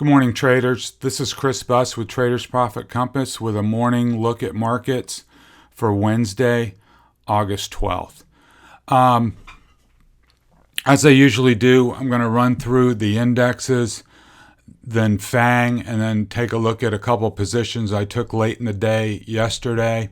Good morning, traders. This is Chris Buss with Traders Profit Compass with a morning look at markets for Wednesday, August 12th. As I usually do, I'm going to run through the indexes, then FAAMG, and then take a look at a couple positions I took late in the day yesterday,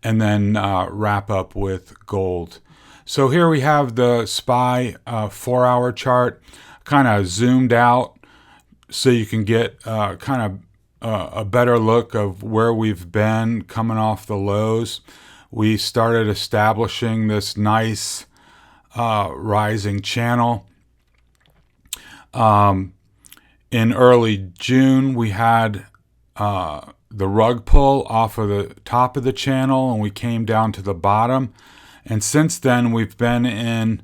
and then wrap up with gold. So here we have the SPY 4-hour chart, kind of zoomed out, so you can get kind of a better look of where we've been coming off the lows. We started establishing this nice rising channel. In early June, we had the rug pull off of the top of the channel, and we came down to the bottom. And since then, we've been in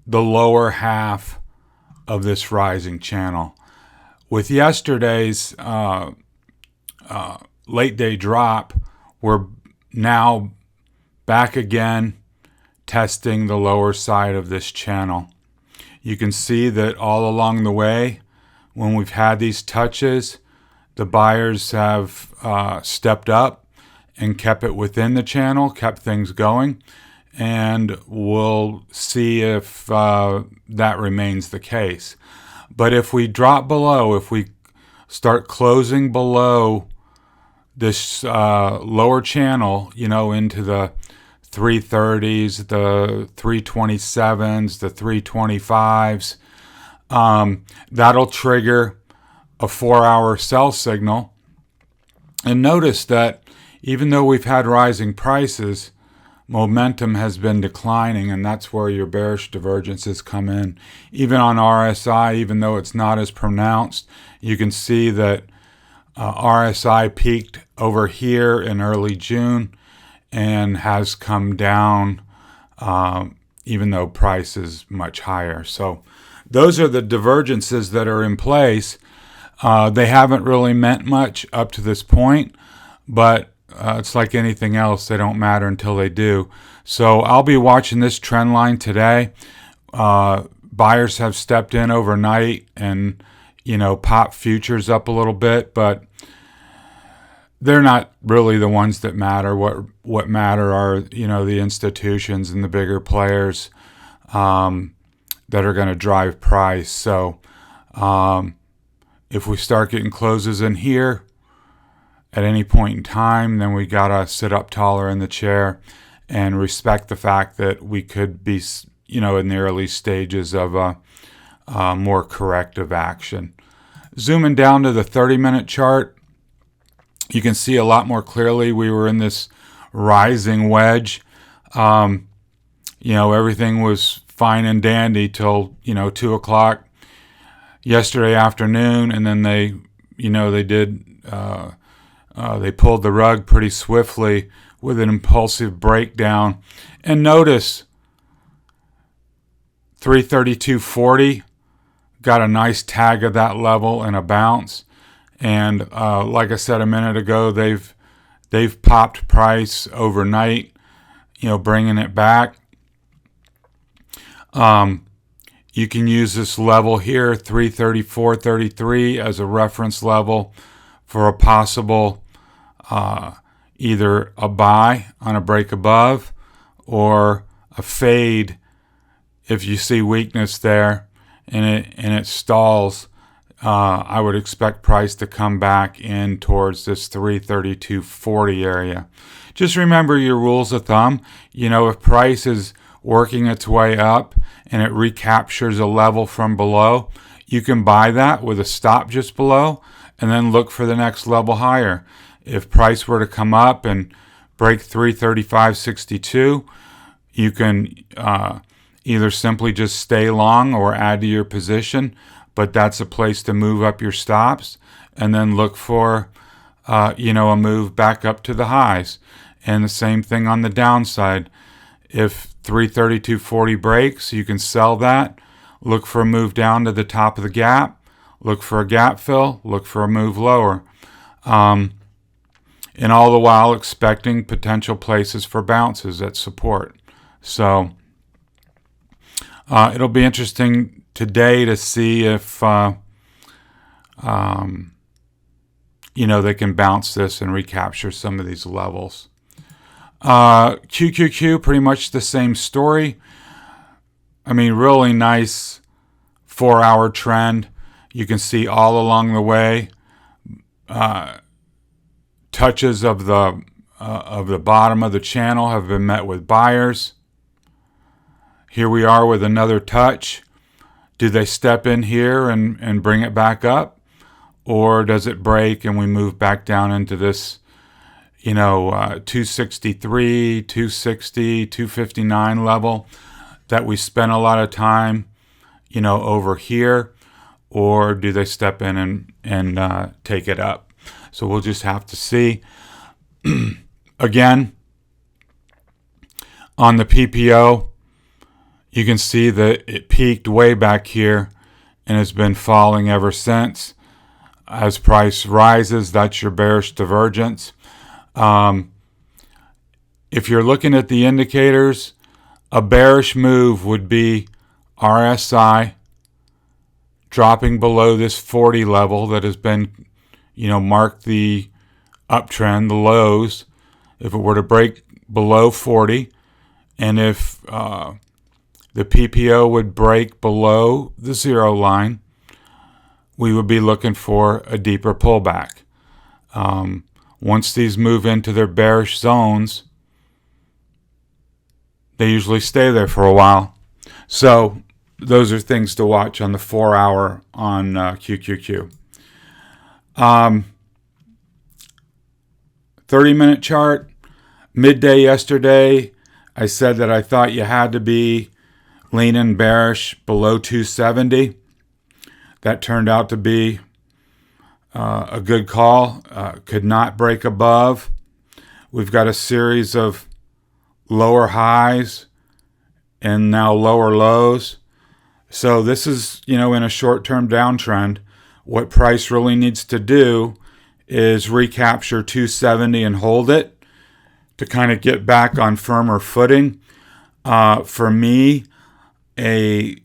the lower half of this rising channel. With yesterday's late day drop, we're now back again testing the lower side of this channel. You can see that all along the way, when we've had these touches, the buyers have stepped up and kept it within the channel, kept things going, and we'll see if that remains the case. But if we drop below, if we start closing below this lower channel, into the 330s, the 327s, the 325s, that'll trigger a 4-hour sell signal. And notice that even though we've had rising prices, momentum has been declining, and that's where your bearish divergences come in. Even on RSI, even though it's not as pronounced, you can see that RSI peaked over here in early June and has come down even though price is much higher. So those are the divergences that are in place. They haven't really meant much up to this point, but it's like anything else, they don't matter until they do. So I'll be watching this trend line today. Buyers have stepped in overnight and, pop futures up a little bit, but they're not really the ones that matter. What matter are, the institutions and the bigger players that are going to drive price. So if we start getting closes in here at any point in time, then we gotta sit up taller in the chair and respect the fact that we could be, in the early stages of a more corrective action. Zooming down to the 30-minute chart, you can see a lot more clearly we were in this rising wedge. Everything was fine and dandy till 2 o'clock yesterday afternoon, and then they pulled the rug pretty swiftly with an impulsive breakdown. And notice 332.40 got a nice tag of that level and a bounce. And like I said a minute ago, they've popped price overnight, bringing it back. You can use this level here, 334.33, as a reference level for a possible either a buy on a break above or a fade if you see weakness there and it stalls. I would expect price to come back in towards this 332.40 area. Just remember your rules of thumb. If price is working its way up and it recaptures a level from below, you can buy that with a stop just below and then look for the next level higher. If price were to come up and break 335.62, you can either simply just stay long or add to your position, but that's a place to move up your stops and then look for a move back up to the highs. And the same thing on the downside. If 332.40 breaks, you can sell that, look for a move down to the top of the gap, look for a gap fill, look for a move lower. And all the while expecting potential places for bounces at support. So it'll be interesting today to see if they can bounce this and recapture some of these levels. QQQ, pretty much the same story. I mean, really nice 4-hour trend. You can see all along the way, touches of the bottom of the channel have been met with buyers. Here we are with another touch. Do they step in here and bring it back up? Or does it break and we move back down into this, 263, 260, 259 level that we spent a lot of time, over here? Or do they step in and take it up? So we'll just have to see. Again, on the PPO, you can see that it peaked way back here and has been falling ever since. As price rises, that's your bearish divergence. If you're looking at the indicators, a bearish move would be RSI dropping below this 40 level that has been, marked the uptrend, the lows. If it were to break below 40, and if the PPO would break below the 0 line, we would be looking for a deeper pullback. Once these move into their bearish zones, they usually stay there for a while. So those are things to watch on the 4-hour on QQQ. 30-minute chart, midday yesterday, I said that I thought you had to be leaning bearish below 270. That turned out to be a good call. Could not break above. We've got a series of lower highs and now lower lows. So this is, in a short-term downtrend. What price really needs to do is recapture 270 and hold it to kind of get back on firmer footing. For me, a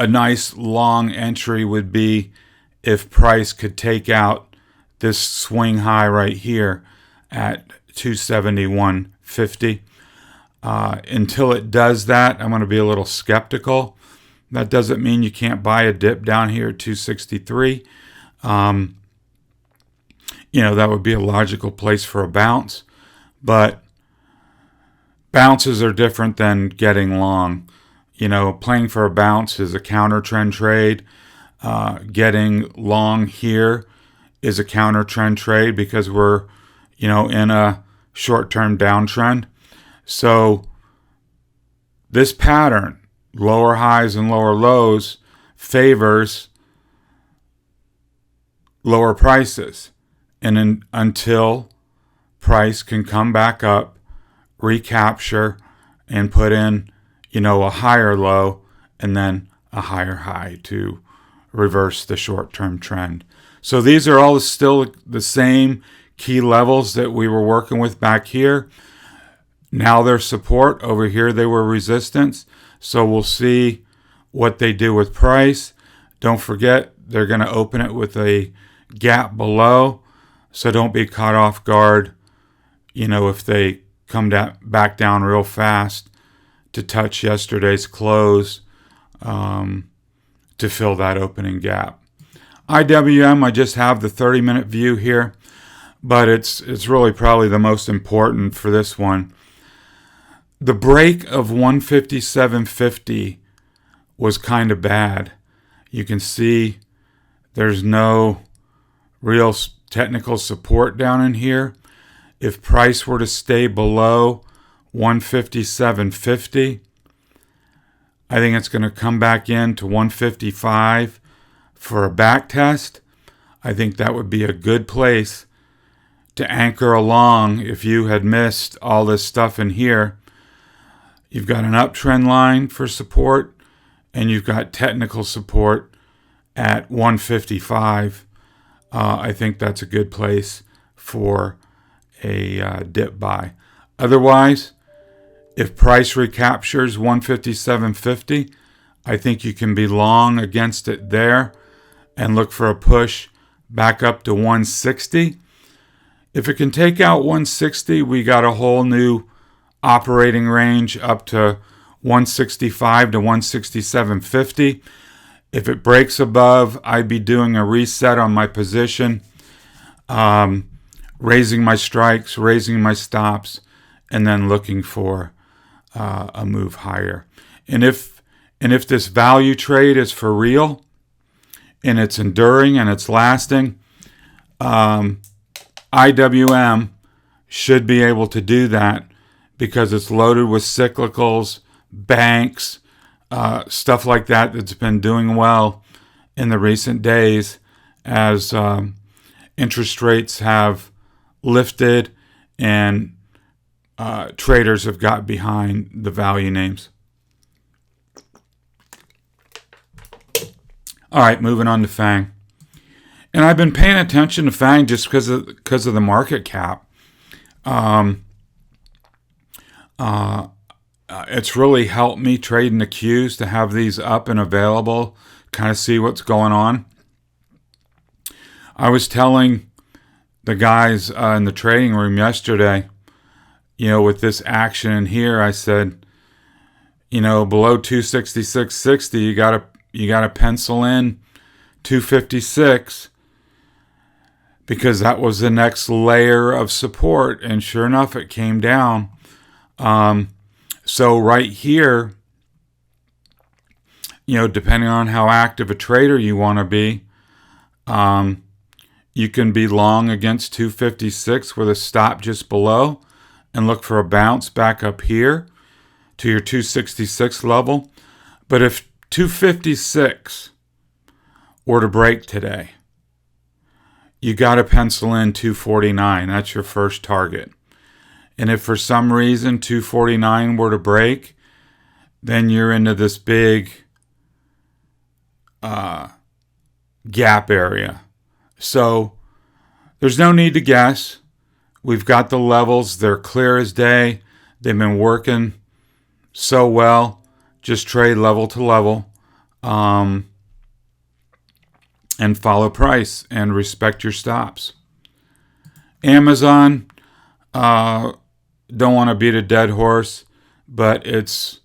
nice long entry would be if price could take out this swing high right here at 271.50. Until it does that, I'm going to be a little skeptical. That doesn't mean you can't buy a dip down here at 263. That would be a logical place for a bounce. But bounces are different than getting long. Playing for a bounce is a counter trend trade. Getting long here is a counter trend trade because we're, in a short-term downtrend. So this pattern, lower highs and lower lows, favors lower prices. And until price can come back up, recapture, and put in, a higher low and then a higher high to reverse the short-term trend. So these are all still the same key levels that we were working with back here. Now they're support. Over here they were resistance. So we'll see what they do with price. Don't forget, they're going to open it with a gap below. So don't be caught off guard, if they come back down real fast to touch yesterday's close to fill that opening gap. IWM, I just have the 30-minute view here, but it's really probably the most important for this one. The break of 157.50 was kind of bad. You can see there's no real technical support down in here. If price were to stay below 157.50, I think it's going to come back into 155 for a back test. I think that would be a good place to anchor along if you had missed all this stuff in here. You've got an uptrend line for support, and you've got technical support at 155. I think that's a good place for a dip buy. Otherwise, if price recaptures 157.50, I think you can be long against it there. and look for a push back up to 160. If it can take out 160, we got a whole new operating range up to 165 to 167.50. If it breaks above, I'd be doing a reset on my position, raising my strikes, raising my stops, and then looking for a move higher. And if this value trade is for real, and it's enduring and it's lasting, IWM should be able to do that because it's loaded with cyclicals, banks, stuff like that that's been doing well in the recent days as interest rates have lifted and traders have got behind the value names. All right, moving on to FAAMG. And I've been paying attention to FAAMG just because of the market cap. It's really helped me trade in the Qs to have these up and available, kind of see what's going on. I was telling the guys in the trading room yesterday, with this action in here, I said, below 266.60, you gotta pencil in 256 because that was the next layer of support, and sure enough, it came down. So right here, depending on how active a trader you want to be, you can be long against 256 with a stop just below and look for a bounce back up here to your 266 level. But if 256 were to break today, you got to pencil in 249. That's your first target. And if for some reason 249 were to break, then you're into this big gap area. So there's no need to guess. We've got the levels. They're clear as day. They've been working so well. Just trade level to level. And follow price and respect your stops. Amazon, don't want to beat a dead horse, but it's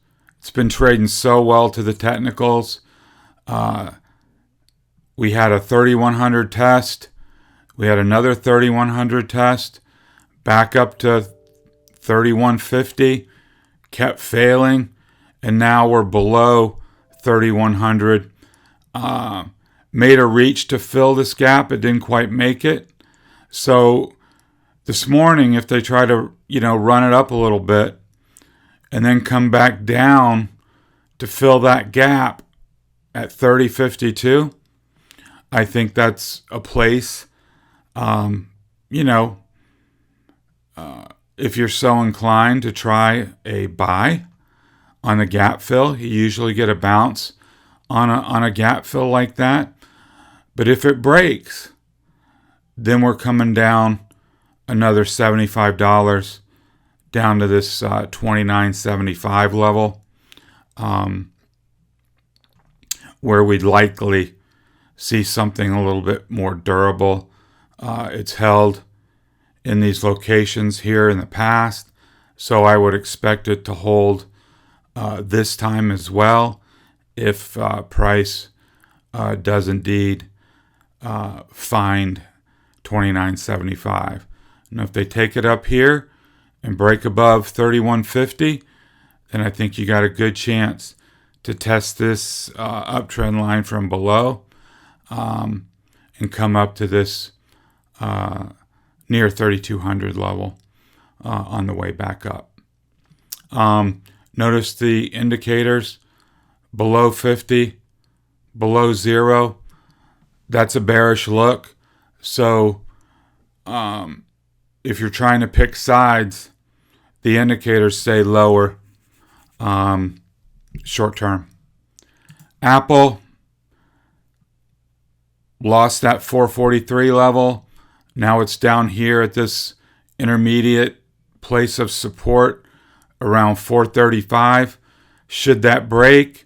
been trading so well to the technicals. We had a 3100 test. We had another 3100 test. Back up to 3150. Kept failing. And now we're below 3100. Made a reach to fill this gap. It didn't quite make it. So this morning, if they try to, run it up a little bit and then come back down to fill that gap at 30.52, I think that's a place, if you're so inclined to try a buy on a gap fill. You usually get a bounce on a gap fill like that. But if it breaks, then we're coming down another $75 down to this $29.75 level, where we'd likely see something a little bit more durable. It's held in these locations here in the past, so I would expect it to hold this time as well if price does indeed find $29.75. And if they take it up here and break above 31.50, then I think you got a good chance to test this uptrend line from below and come up to this near 3,200 level on the way back up. Notice the indicators below 50, below 0. That's a bearish look. So if you're trying to pick sides, the indicators stay lower short term. Apple lost that 443 level. Now it's down here at this intermediate place of support around 435. Should that break,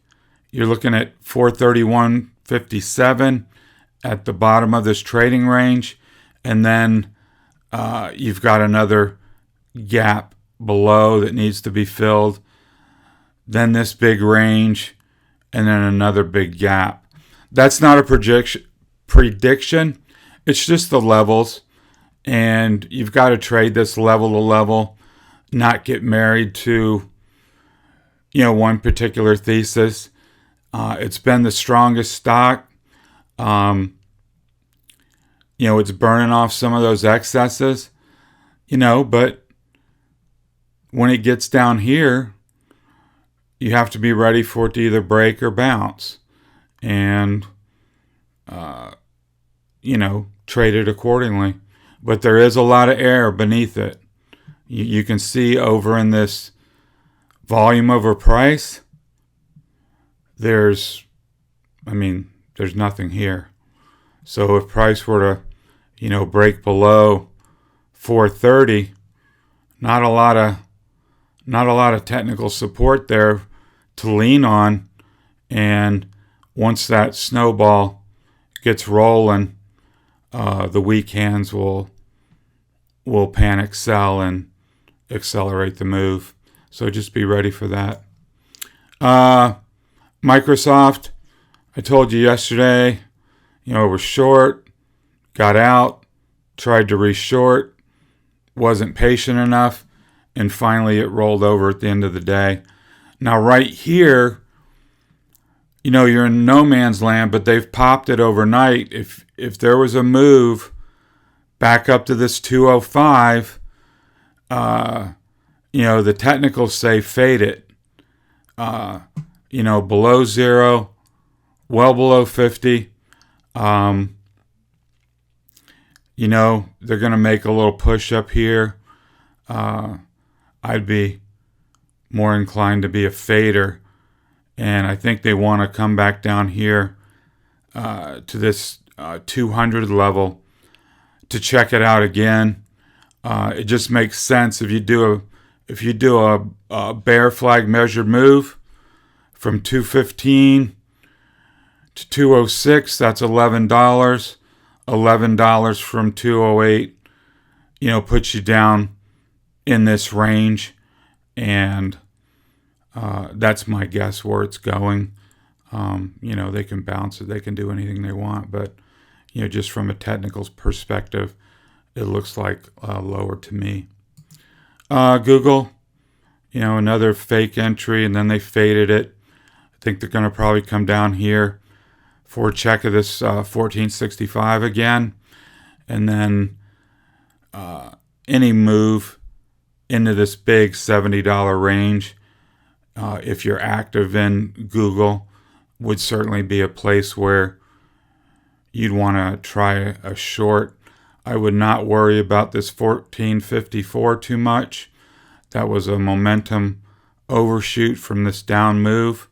you're looking at 431.57 at the bottom of this trading range, and then you've got another gap below that needs to be filled, then this big range, and then another big gap. That's not a prediction. It's just the levels, and you've got to trade this level to level, not get married to one particular thesis. It's been the strongest stock. It's burning off some of those excesses, but when it gets down here, you have to be ready for it to either break or bounce, and trade it accordingly. But there is a lot of air beneath it. You can see over in this volume over price, there's nothing here. So if price were to, break below 430, not a lot of technical support there to lean on. And once that snowball gets rolling, the weak hands will panic sell and accelerate the move. So just be ready for that. Microsoft, I told you yesterday, it was short, got out, tried to reshort, wasn't patient enough, and finally it rolled over at the end of the day. Now right here, you're in no man's land, but they've popped it overnight. If there was a move back up to this 205, the technicals say fade it. Below zero, well below 50. They're going to make a little push up here. I'd be more inclined to be a fader. And I think they want to come back down here to this 200 level to check it out again. It just makes sense if you do a bear flag measured move from 215 to 206. That's $11. $11 from 208. Puts you down in this range, and that's my guess where it's going. They can bounce it, they can do anything they want, but just from a technical perspective, it looks like lower to me. Google, another fake entry, and then they faded it. I think they're going to probably come down here for a check of this 1465 again, and then any move into this big $70 range, if you're active in Google, would certainly be a place where you'd want to try a short. I would not worry about this 1454 too much. That was a momentum overshoot from this down move.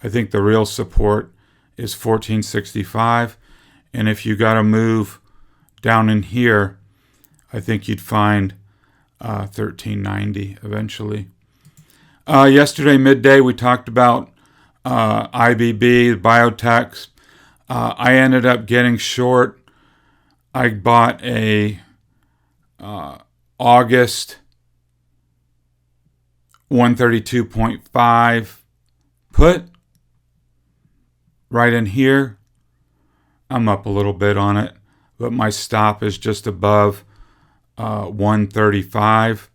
I think the real support is 1465. And if you got a move down in here, I think you'd find 1390 eventually. Yesterday midday we talked about IBB, biotechs. I ended up getting short. I bought a August 132.5 put right in here. I'm up a little bit on it, but my stop is just above 135.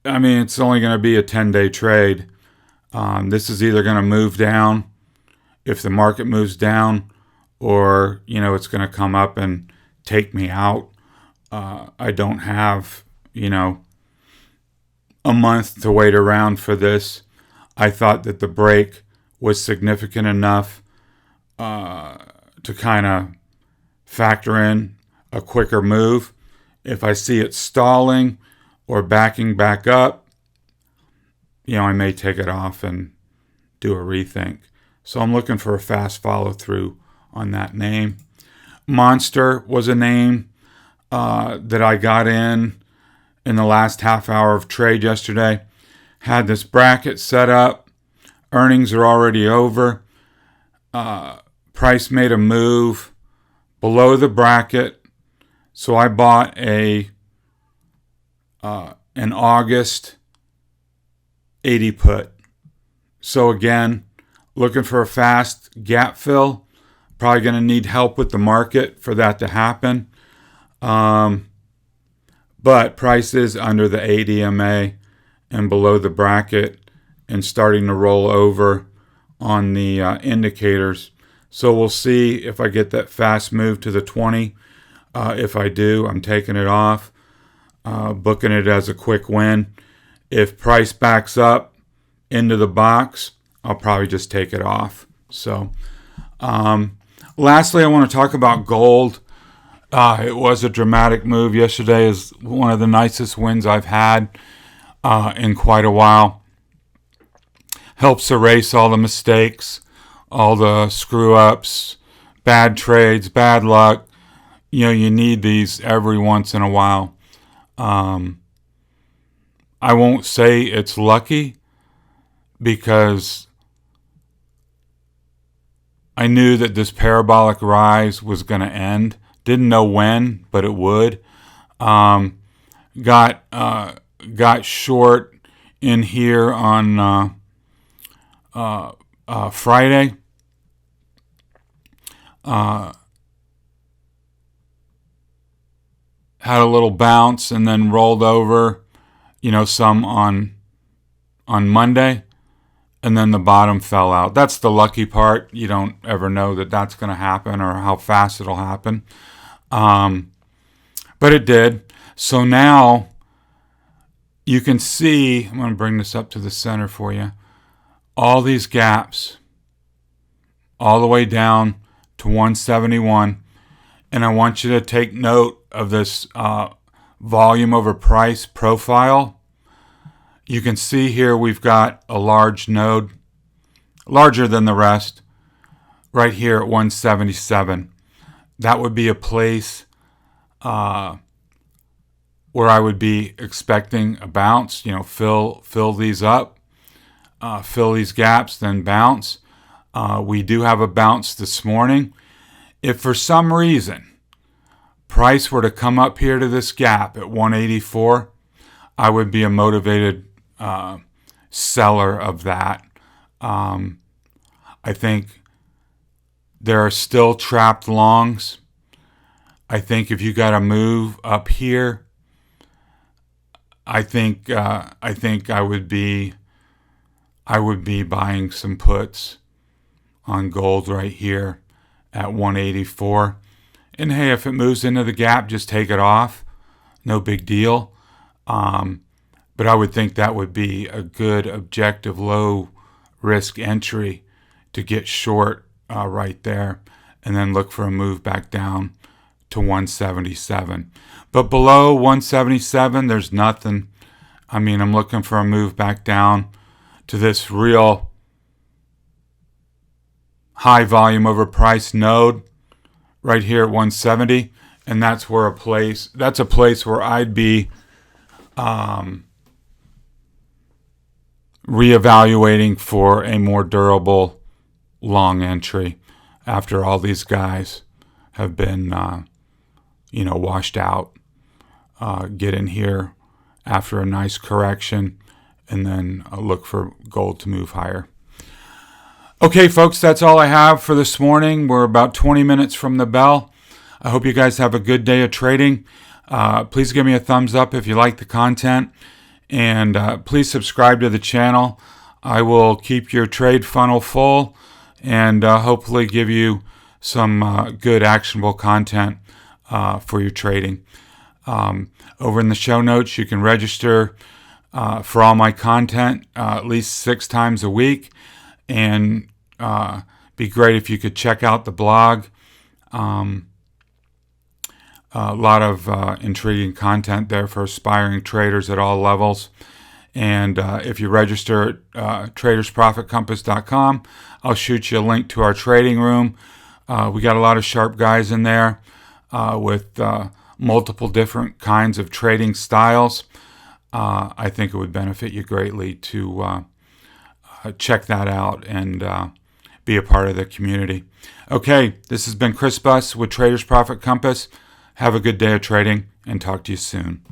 It's only going to be a 10-day trade. This is either going to move down if the market moves down, or it's going to come up and take me out. I don't have a month to wait around for this. I thought that the break was significant enough to kind of factor in a quicker move. If I see it stalling or backing back up, I may take it off and do a rethink. So I'm looking for a fast follow through on that name. Monster was a name that I got in the last half hour of trade yesterday. Had this bracket set up. Earnings are already over. price made a move below the bracket. So I bought an August 80 put. So again, looking for a fast gap fill. Probably going to need help with the market for that to happen. But price is under the ADMA and below the bracket and starting to roll over on the indicators. So we'll see if I get that fast move to the 20. If I do, I'm taking it off, booking it as a quick win. If price backs up into the box, I'll probably just take it off. So lastly, I want to talk about gold. It was a dramatic move yesterday. Is one of the nicest wins I've had in quite a while. Helps erase all the mistakes, all the screw-ups, bad trades, bad luck. You know, you need these every once in a while. I won't say it's lucky because I knew that this parabolic rise was going to end. Didn't know when, but it would. Got short in here on Friday. Had a little bounce and then rolled over, some on Monday, and then the bottom fell out. That's the lucky part. You don't ever know that that's going to happen or how fast it'll happen. But it did. So now you can see, I'm going to bring this up to the center for you, all these gaps all the way down to 171. And I want you to take note of this volume over price profile. You can see here we've got a large node, larger than the rest, right here at 177. That would be a place where I would be expecting a bounce, fill these up, fill these gaps, then bounce. We do have a bounce this morning. If for some reason price were to come up here to this gap at 184, I would be a motivated seller of that. I think there are still trapped longs. I think if you got a move up here, I think I would be buying some puts on gold right here at 184. And hey, if it moves into the gap, just take it off. No big deal. But I would think that would be a good objective low risk entry to get short right there, and then look for a move back down to 177. But below 177, there's nothing. I'm looking for a move back down to this real high volume over price node right here at 170, and that's a place where I'd be reevaluating for a more durable long entry after all these guys have been washed out. Get in here after a nice correction and then look for gold to move higher. Okay, folks, that's all I have for this morning. We're about 20 minutes from the bell. I hope you guys have a good day of trading. Please give me a thumbs up if you like the content. And please subscribe to the channel. I will keep your trade funnel full and hopefully give you some good actionable content for your trading. Over in the show notes, you can register for all my content at least 6 times a week. And be great if you could check out the blog. A lot of intriguing content there for aspiring traders at all levels. And if you register at tradersprofitcompass.com, I'll shoot you a link to our trading room. We got a lot of sharp guys in there with multiple different kinds of trading styles. I think it would benefit you greatly to check that out and be a part of the community. Okay, this has been Chris Buss with Traders Profit Compass. Have a good day of trading and talk to you soon.